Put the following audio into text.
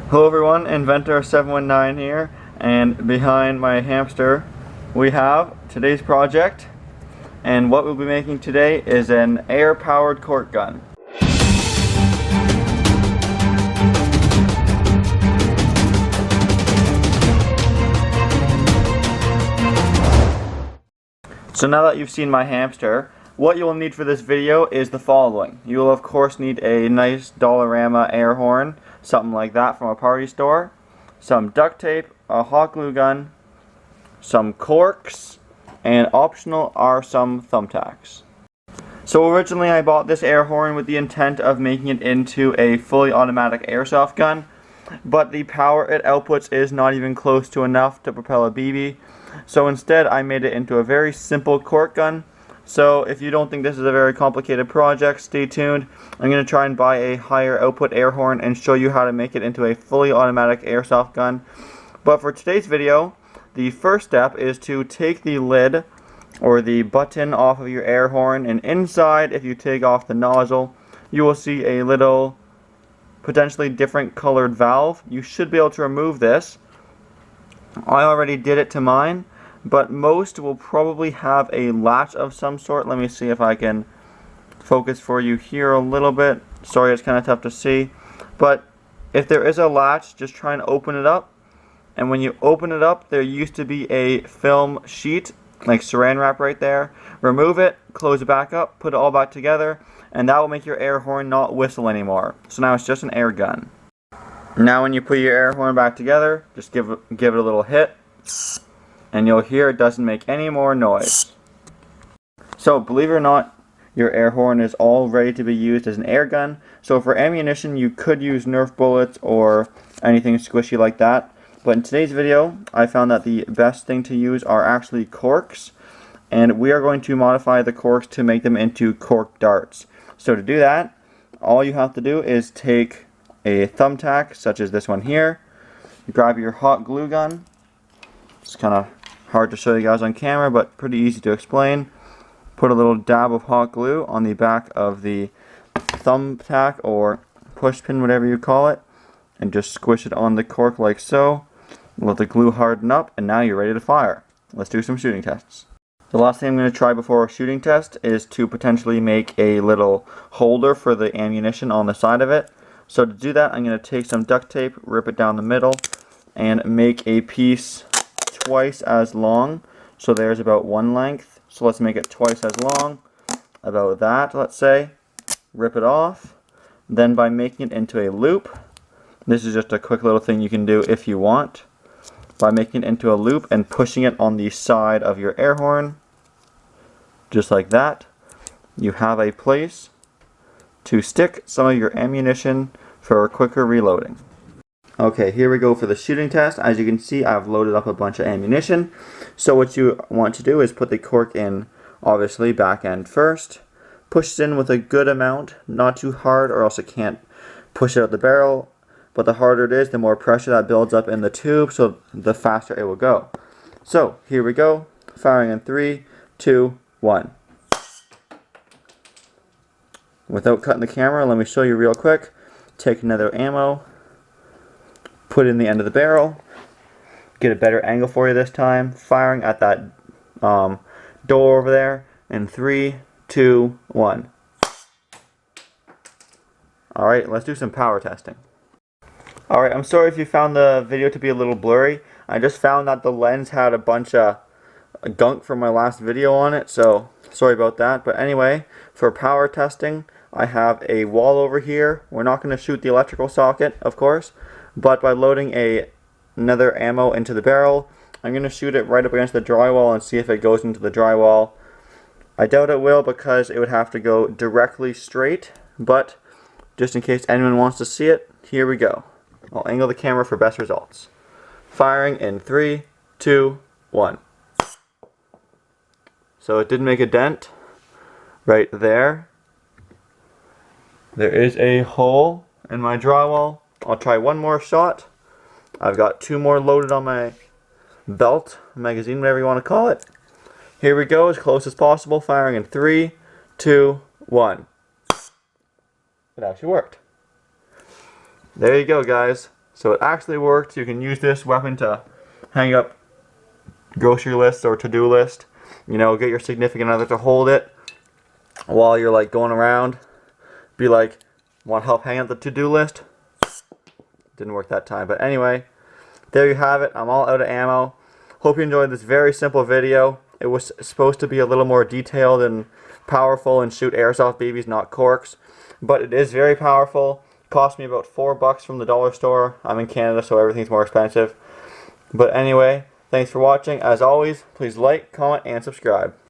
Hello everyone, Inventor719 here, and behind my hamster we have today's project, and what we'll be making today is an air-powered cork gun. So now that you've seen my hamster, what you will need for this video is the following. You will of course need a nice Dollarama air horn, something like that from a party store, some duct tape, a hot glue gun, some corks, and optional are some thumbtacks. So originally I bought this air horn with the intent of making it into a fully automatic airsoft gun, but the power it outputs is not even close to enough to propel a BB. So instead I made it into a very simple cork gun. So if you don't think this is a very complicated project, stay tuned. I'm going to try and buy a higher output air horn and show you how to make it into a fully automatic airsoft gun. But for today's video, the first step is to take the lid or the button off of your air horn, and inside, if you take off the nozzle, you will see a little potentially different colored valve. You should be able to remove this. I already did it to mine, but most will probably have a latch of some sort. Let me see if I can focus for you here a little bit. Sorry, it's kind of tough to see, but if there is a latch, just try and open it up. And when you open it up, there used to be a film sheet, like saran wrap right there. Remove it, close it back up, put it all back together, and that will make your air horn not whistle anymore. So now it's just an air gun. Now when you put your air horn back together, just give it a little hit, and you'll hear it doesn't make any more noise. So believe it or not, your air horn is all ready to be used as an air gun. So for ammunition, you could use Nerf bullets or anything squishy like that. But in today's video, I found that the best thing to use are actually corks, and we are going to modify the corks to make them into cork darts. So to do that, all you have to do is take a thumbtack, such as this one here, grab your hot glue gun. It's kind of hard to show you guys on camera, but pretty easy to explain. Put a little dab of hot glue on the back of the thumbtack or push pin, whatever you call it, and just squish it on the cork like so. Let the glue harden up, and now you're ready to fire. Let's do some shooting tests. The last thing I'm going to try before a shooting test is to potentially make a little holder for the ammunition on the side of it. So to do that, I'm going to take some duct tape, rip it down the middle, and make a piece twice as long. So there's about one length. So let's make it twice as long, about that, let's say. Rip it off. Then by making it into a loop, this is just a quick little thing you can do if you want. By making it into a loop and pushing it on the side of your air horn, just like that, you have a place to stick some of your ammunition for quicker reloading. Okay, here we go for the shooting test. As you can see, I've loaded up a bunch of ammunition. So what you want to do is put the cork in, obviously, back end first. Push it in with a good amount, not too hard or else it can't push it out the barrel. But the harder it is, the more pressure that builds up in the tube, so the faster it will go. So, here we go. Firing in 3, 2, 1. Without cutting the camera, let me show you real quick. Take another ammo, put it in the end of the barrel, get a better angle for you this time. Firing at that door over there in 3, 2, 1. Alright, let's do some power testing. Alright, I'm sorry if you found the video to be a little blurry. I just found that the lens had a bunch of gunk from my last video on it, so sorry about that. But anyway, for power testing, I have a wall over here. We're not going to shoot the electrical socket, of course, but by loading another ammo into the barrel, I'm going to shoot it right up against the drywall and see if it goes into the drywall. I doubt it will because it would have to go directly straight, but just in case anyone wants to see it, here we go. I'll angle the camera for best results. Firing in 3, 2, 1. So it did make a dent right there. There is a hole in my drywall. I'll try one more shot. I've got 2 more loaded on my belt, magazine, whatever you want to call it. Here we go, as close as possible. Firing in 3, 2, 1. It actually worked. There you go, guys. So it actually works. You can use this weapon to hang up grocery lists or to-do list. You know, get your significant other to hold it while you're like going around. Be like, want help hang up the to-do list? Didn't work that time. But anyway, there you have it. I'm all out of ammo. Hope you enjoyed this very simple video. It was supposed to be a little more detailed and powerful and shoot airsoft BBs, not corks. But it is very powerful. Cost me about $4 from the dollar store. I'm in Canada, so everything's more expensive. But anyway, thanks for watching. As always, please like, comment, and subscribe.